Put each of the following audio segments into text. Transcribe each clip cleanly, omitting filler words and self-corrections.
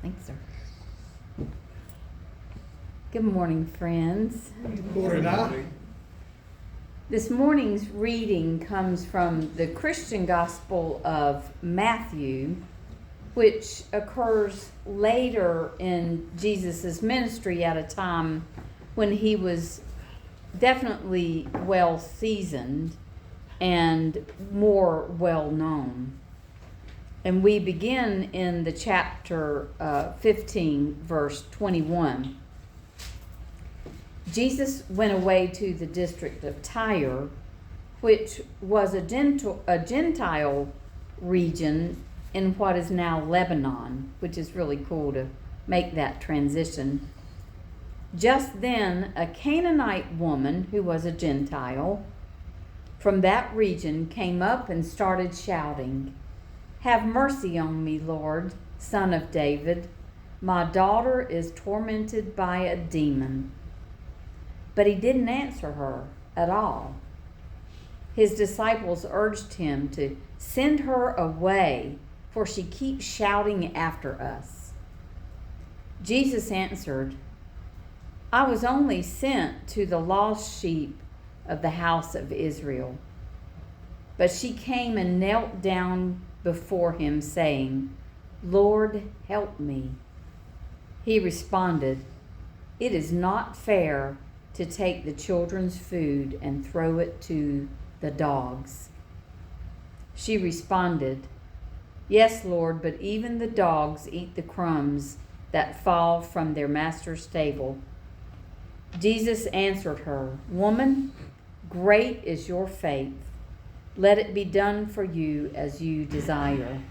Thanks, sir. Good morning, friends. Good morning. This morning's reading comes from the Christian Gospel of Matthew, which occurs later in Jesus' ministry at a time when he was definitely well seasoned and more well known. And we begin in the chapter 15, verse 21. Jesus went away to the district of Tyre, which was a Gentile region in what is now Lebanon, which is really cool to make that transition. Just then, a Canaanite woman who was a Gentile from that region came up and started shouting, "Have mercy on me, Lord, Son of David. My daughter is tormented by a demon." But he didn't answer her at all. His disciples urged him to send her away, for she keeps shouting after us. Jesus answered, "I was only sent to the lost sheep of the house of Israel." But she came and knelt down before him, saying, "Lord, help me." He responded, "It is not fair to take the children's food and throw it to the dogs." She responded, "Yes, Lord, but even the dogs eat the crumbs that fall from their master's table." Jesus answered her, "Woman, great is your faith. Let it be done for you as you desire."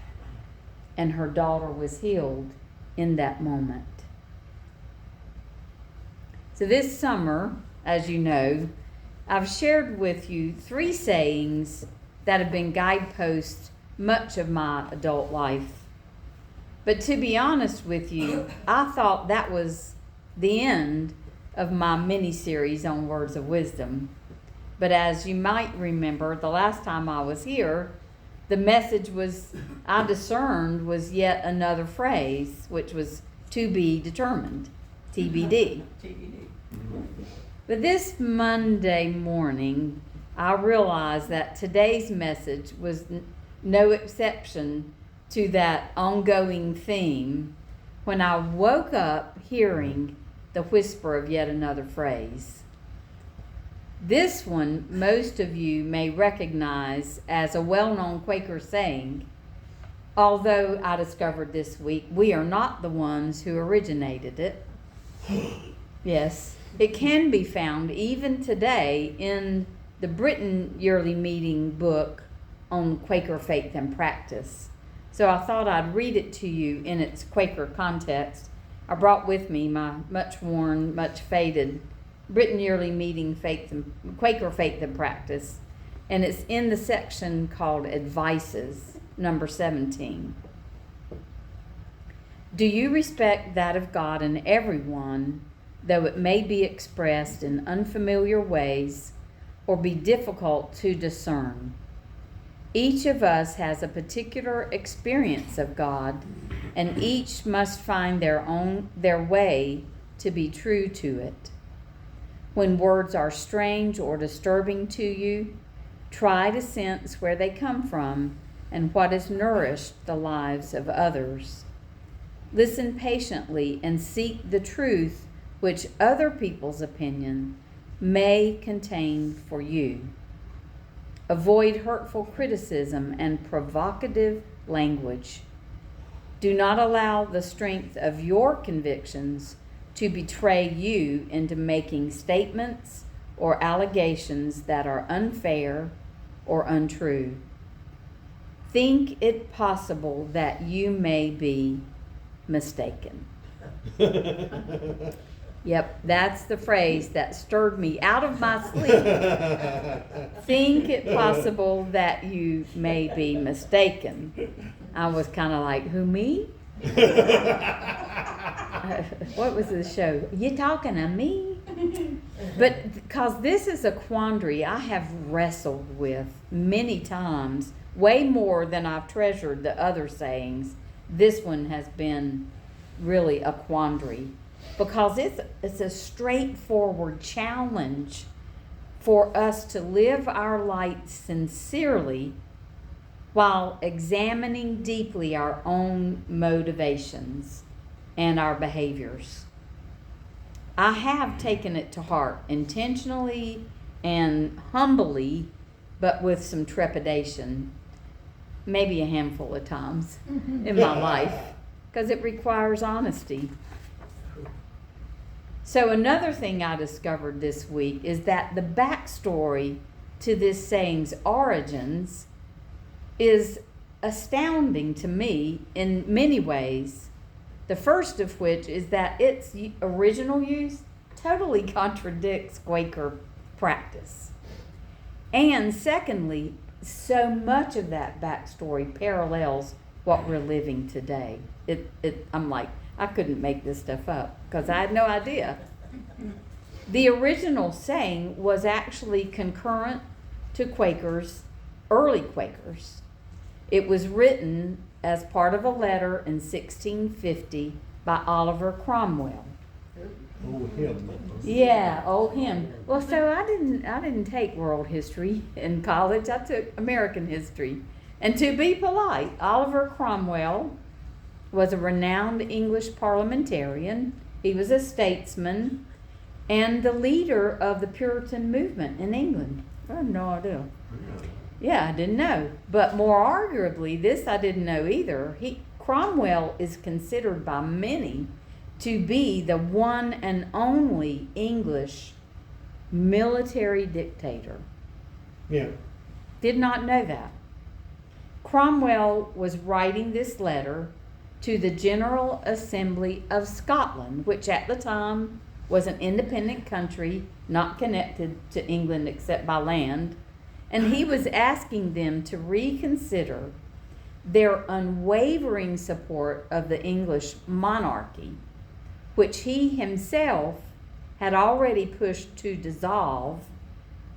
And her daughter was healed in that moment. So this summer, as you know, I've shared with you 3 sayings that have been guideposts much of my adult life. But to be honest with you, I thought that was the end of my mini-series on words of wisdom. But as you might remember, the last time I was here, the message I discerned was yet another phrase, which was to be determined, TBD. But this Monday morning, I realized that today's message was no exception to that ongoing theme when I woke up hearing the whisper of yet another phrase. This one, most of you may recognize as a well-known Quaker saying, although I discovered this week we are not the ones who originated it. Yes, it can be found even today in the Britain Yearly Meeting book on Quaker faith and practice. So I thought I'd read it to you in its Quaker context. I brought with me my much worn, much faded Britain Yearly Meeting Quaker Faith and Practice, and it's in the section called Advices, number 17. "Do you respect that of God in everyone, though it may be expressed in unfamiliar ways or be difficult to discern? Each of us has a particular experience of God, and each must find their way to be true to it. When words are strange or disturbing to you, try to sense where they come from and what has nourished the lives of others. Listen patiently and seek the truth which other people's opinion may contain for you. Avoid hurtful criticism and provocative language. Do not allow the strength of your convictions to betray you into making statements or allegations that are unfair or untrue. Think it possible that you may be mistaken." Yep, that's the phrase that stirred me out of my sleep. Think it possible that you may be mistaken. I was kind of like, who, me? What was the show? You talking to me? But because this is a quandary I have wrestled with many times, way more than I've treasured the other sayings. This one has been really a quandary, because it's a straightforward challenge for us to live our life sincerely while examining deeply our own motivations and our behaviors. I have taken it to heart intentionally and humbly, but with some trepidation, maybe a handful of times in my life, because it requires honesty. So another thing I discovered this week is that the backstory to this saying's origins is astounding to me in many ways. The first of which is that its original use totally contradicts Quaker practice. And secondly, so much of that backstory parallels what we're living today. I'm like, I couldn't make this stuff up because I had no idea. The original saying was actually concurrent to Quakers, early Quakers. It was written as part of a letter in 1650 by Oliver Cromwell. Old hymn. Yeah, old hymn. Well, so I didn't take world history in college. I took American history. And to be polite, Oliver Cromwell was a renowned English parliamentarian. He was a statesman and the leader of the Puritan movement in England. I had no idea. Yeah, I didn't know. But more arguably, this I didn't know either. Cromwell is considered by many to be the one and only English military dictator. Yeah. Did not know that. Cromwell was writing this letter to the General Assembly of Scotland, which at the time was an independent country, not connected to England except by land. And he was asking them to reconsider their unwavering support of the English monarchy, which he himself had already pushed to dissolve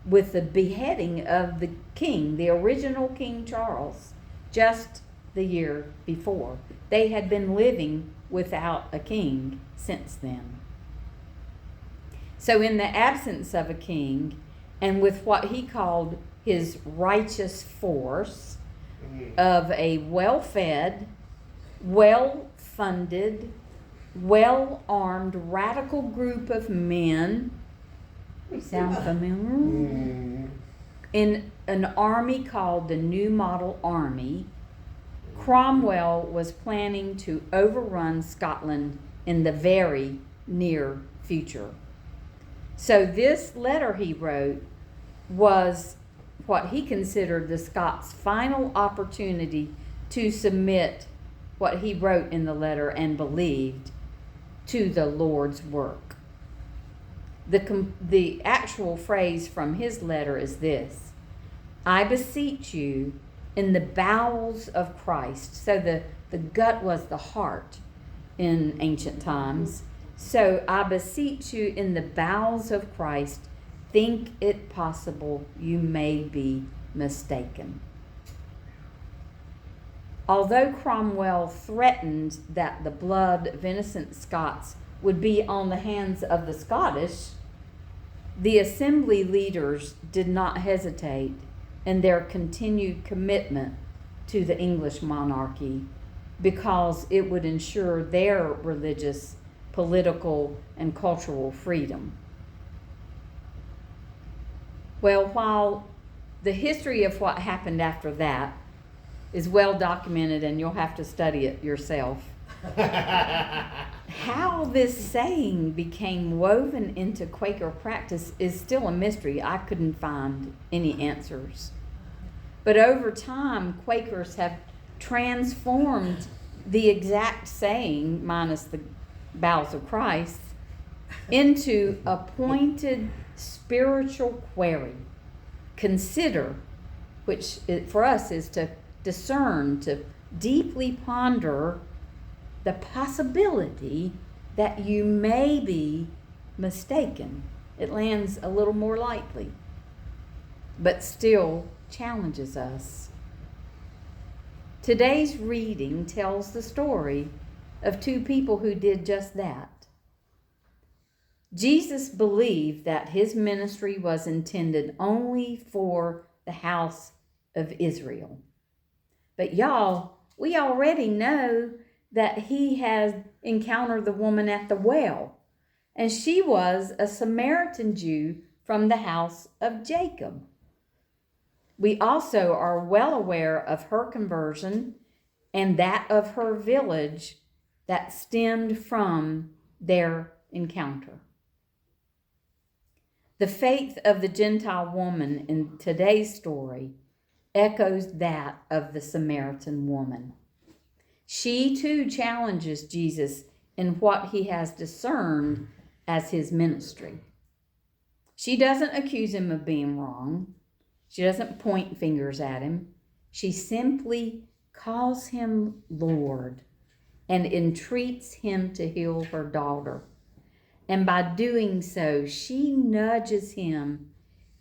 with the beheading of the king, the original King Charles, just the year before. They had been living without a king since then. So in the absence of a king, and with what he called his righteous force of a well-fed, well-funded, well-armed, radical group of men, sound familiar? In an army called the New Model Army, Cromwell was planning to overrun Scotland in the very near future. So this letter he wrote was what he considered the Scots' final opportunity to submit what he wrote in the letter and believed to the Lord's work. The actual phrase from his letter is this: I beseech you in the bowels of Christ. So the gut was the heart in ancient times. So I beseech you in the bowels of Christ, think it possible you may be mistaken. Although Cromwell threatened that the blood of innocent Scots would be on the hands of the Scottish, the assembly leaders did not hesitate in their continued commitment to the English monarchy because it would ensure their religious, political, and cultural freedom. Well, while the history of what happened after that is well documented and you'll have to study it yourself, how this saying became woven into Quaker practice is still a mystery. I couldn't find any answers. But over time, Quakers have transformed the exact saying, minus the bowels of Christ, into a pointed spiritual query. Consider, which for us is to discern, to deeply ponder the possibility that you may be mistaken. It lands a little more lightly, but still challenges us. Today's reading tells the story of two people who did just that. Jesus believed that his ministry was intended only for the house of Israel. But y'all, we already know that he has encountered the woman at the well, and she was a Samaritan Jew from the house of Jacob. We also are well aware of her conversion and that of her village that stemmed from their encounter. The faith of the Gentile woman in today's story echoes that of the Samaritan woman. She too challenges Jesus in what he has discerned as his ministry. She doesn't accuse him of being wrong. She doesn't point fingers at him. She simply calls him Lord and entreats him to heal her daughter. And by doing so, she nudges him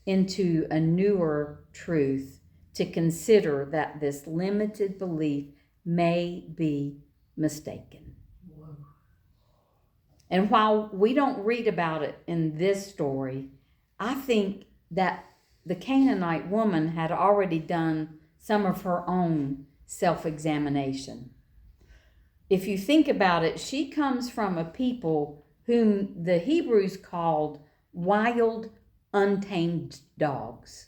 into a newer truth to consider that this limited belief may be mistaken. Whoa. And while we don't read about it in this story, I think that the Canaanite woman had already done some of her own self-examination. If you think about it, she comes from a people whom the Hebrews called wild, untamed dogs.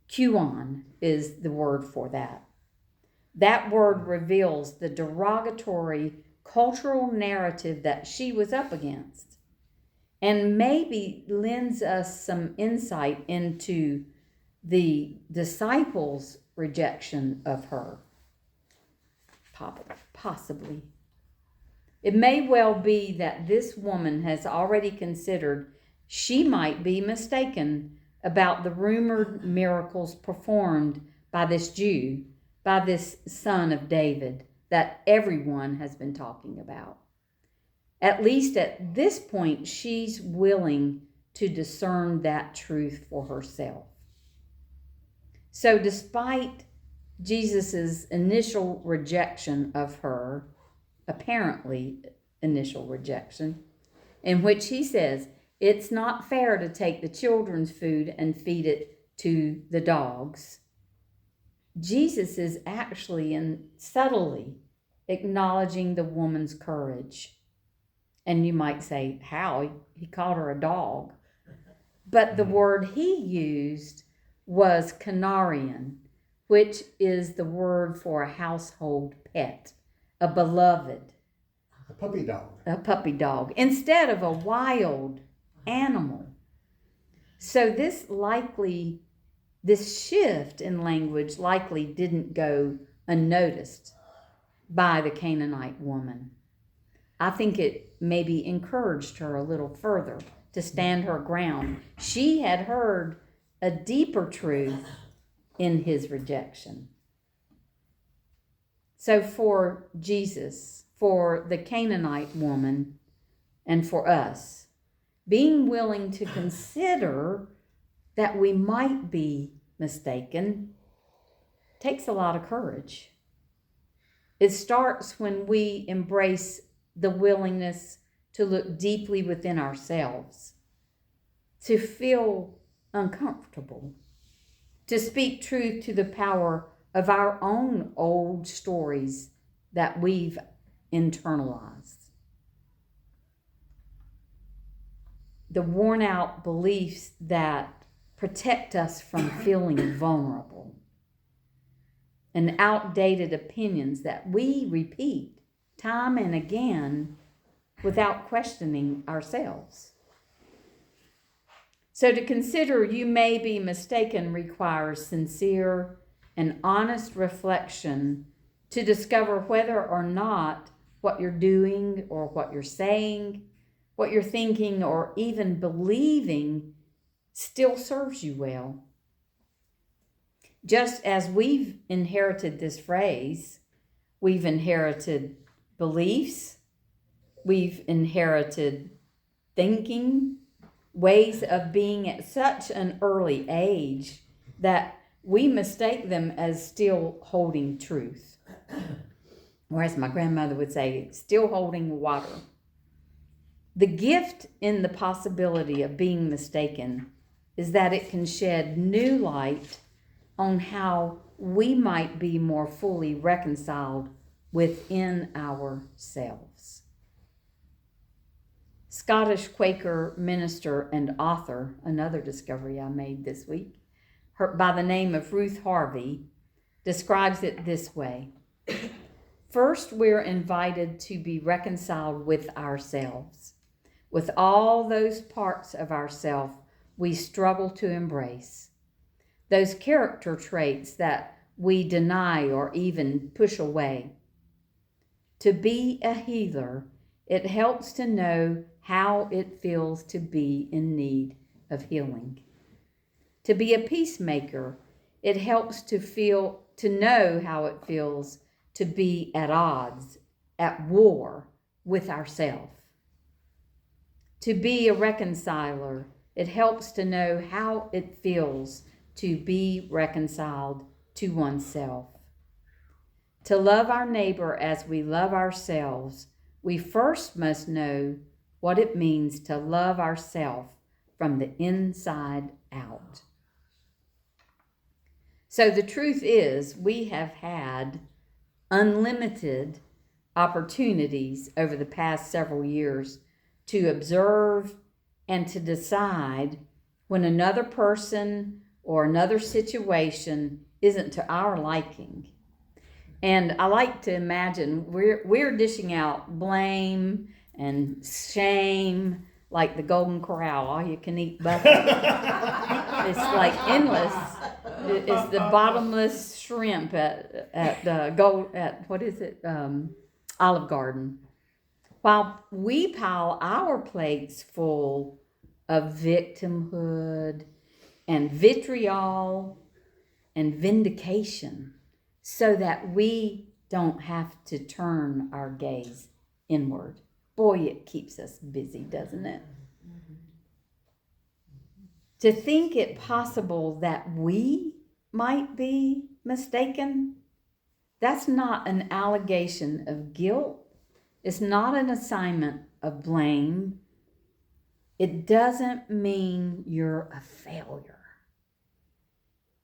Kuon is the word for that. That word reveals the derogatory cultural narrative that she was up against, and maybe lends us some insight into the disciples' rejection of her. Possibly. It may well be that this woman has already considered she might be mistaken about the rumored miracles performed by this Jew, by this son of David that everyone has been talking about. At least at this point, she's willing to discern that truth for herself. So despite Jesus' initial rejection of her, apparently initial rejection, in which he says, it's not fair to take the children's food and feed it to the dogs, Jesus is actually and subtly acknowledging the woman's courage. And you might say, how? He called her a dog. But the word he used was kanarian, which is the word for a household pet, a beloved. A puppy dog. A puppy dog, instead of a wild animal. So this shift in language likely didn't go unnoticed by the Canaanite woman. I think it maybe encouraged her a little further to stand her ground. She had heard a deeper truth in his rejection. So for Jesus, for the Canaanite woman, and for us, being willing to consider that we might be mistaken takes a lot of courage. It starts when we embrace the willingness to look deeply within ourselves, to feel uncomfortable, to speak truth to the power of our own old stories that we've internalized. The worn out beliefs that protect us from feeling vulnerable, and outdated opinions that we repeat time and again without questioning ourselves. So to consider you may be mistaken requires sincere and honest reflection to discover whether or not what you're doing or what you're saying, what you're thinking or even believing still serves you well. Just as we've inherited this phrase, we've inherited beliefs, we've inherited thinking, ways of being at such an early age that we mistake them as still holding truth. or as my grandmother would say, still holding water. The gift in the possibility of being mistaken is that it can shed new light on how we might be more fully reconciled within ourselves. Scottish Quaker minister and author, another discovery I made this week, by the name of Ruth Harvey, describes it this way. First, we're invited to be reconciled with ourselves, with all those parts of ourself we struggle to embrace, those character traits that we deny or even push away. To be a healer, it helps to know how it feels to be in need of healing. To be a peacemaker, it helps to know how it feels to be at odds, at war with ourselves. To be a reconciler, it helps to know how it feels to be reconciled to oneself. To love our neighbor as we love ourselves, we first must know what it means to love ourselves from the inside out. So the truth is, we have had unlimited opportunities over the past several years to observe and to decide when another person or another situation isn't to our liking. And I like to imagine we're dishing out blame and shame like the Golden Corral, all you can eat buffet. It's like endless. It's the bottomless shrimp at Olive Garden. While we pile our plates full of victimhood and vitriol and vindication so that we don't have to turn our gaze inward. Boy, it keeps us busy, doesn't it? To think it possible that we might be mistaken, that's not an allegation of guilt. It's not an assignment of blame. It doesn't mean you're a failure.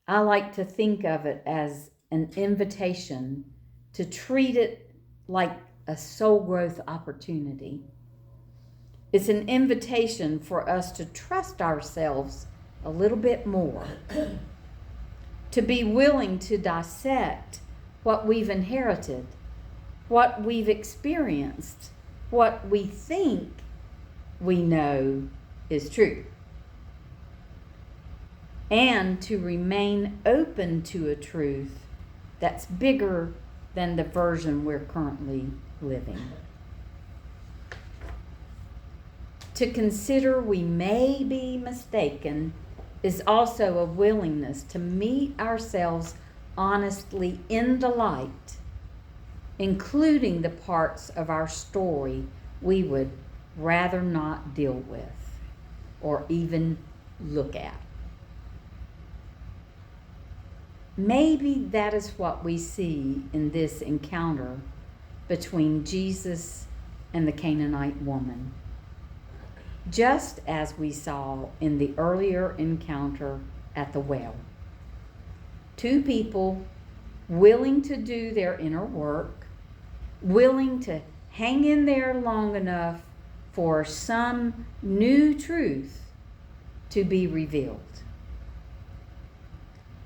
I like to think of it as an invitation to treat it like a soul growth opportunity. It's an invitation for us to trust ourselves a little bit more, to be willing to dissect what we've inherited, what we've experienced, what we think we know is true, and to remain open to a truth that's bigger than the version we're currently living. To consider we may be mistaken is also a willingness to meet ourselves honestly in the light, including the parts of our story we would rather not deal with or even look at. Maybe that is what we see in this encounter between Jesus and the Canaanite woman, just as we saw in the earlier encounter at the well. Two people willing to do their inner work, willing to hang in there long enough for some new truth to be revealed.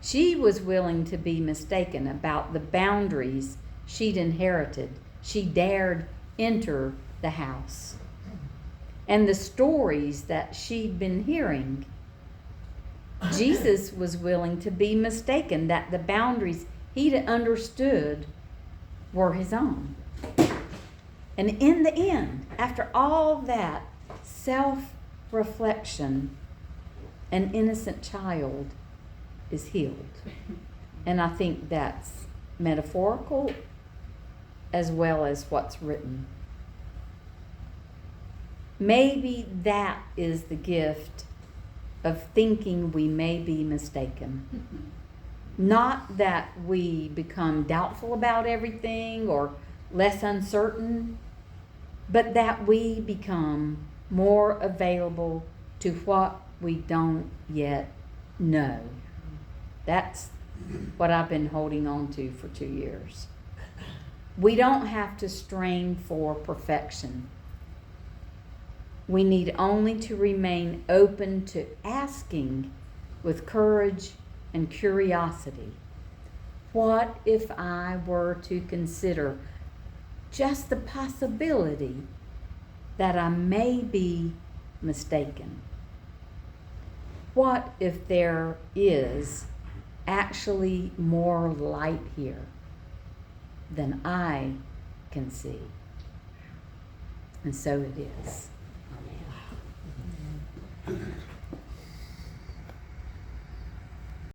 She was willing to be mistaken about the boundaries she'd inherited. She dared enter the house. And the stories that she'd been hearing. Jesus was willing to be mistaken that the boundaries he'd understood were his own. And in the end, after all that self-reflection, an innocent child is healed. And I think that's metaphorical as well as what's written. Maybe that is the gift of thinking we may be mistaken. Not that we become doubtful about everything or less uncertain, but that we become more available to what we don't yet know. That's what I've been holding on to for 2 years. We don't have to strain for perfection. We need only to remain open to asking with courage and curiosity. What if I were to consider just the possibility that I may be mistaken? What if there is actually more light here than I can see? And so it is.